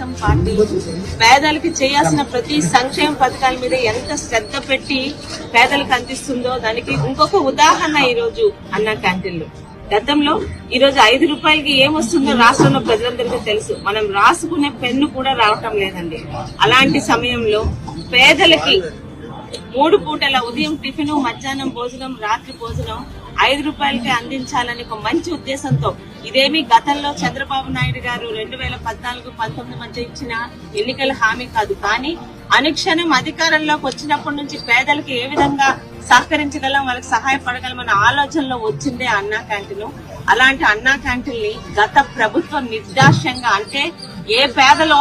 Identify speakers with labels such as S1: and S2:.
S1: Telugu Desam party పేదలకు చేయాల్సిన ప్రతి సంక్షేమ పథకాల మీద ఎంత శ్రద్ధ పెట్టి పేదలకు అందిస్తుందో దానికి ఇంకొక ఉదాహరణ ఈ రోజు అన్నా క్యాంటీన్లు. గతంలో ఈ రోజు 5 రూపాయలకి ఏమొస్తుందో రాష్ట్రంలో ప్రజలందరికీ తెలుసు. మనం రాసుకునే పెన్ను కూడా రావటం లేదండి. అలాంటి సమయంలో పేదలకి 3 పూటల ఉదయం టిఫిన్, మధ్యాహ్నం భోజనం, రాత్రి భోజనం 5 రూపాయలకే అందించాలని ఒక మంచి ఉద్దేశంతో, ఇదేమి గతంలో చంద్రబాబు నాయుడు గారు 2014-19 మధ్య ఇచ్చిన ఎన్నికల హామీ కాదు. కానీ అనుక్షణం అధికారంలోకి వచ్చినప్పటి నుంచి పేదలకు ఏ విధంగా సహకరించగలం, వాళ్ళకి సహాయపడగలం అన్న ఆలోచనలో వచ్చిందే అన్నా క్యాంటీన్. అలాంటి అన్నా క్యాంటీన్ ని గత ప్రభుత్వం నిర్దాక్ష్యంగా, అంటే ఏ పేదలో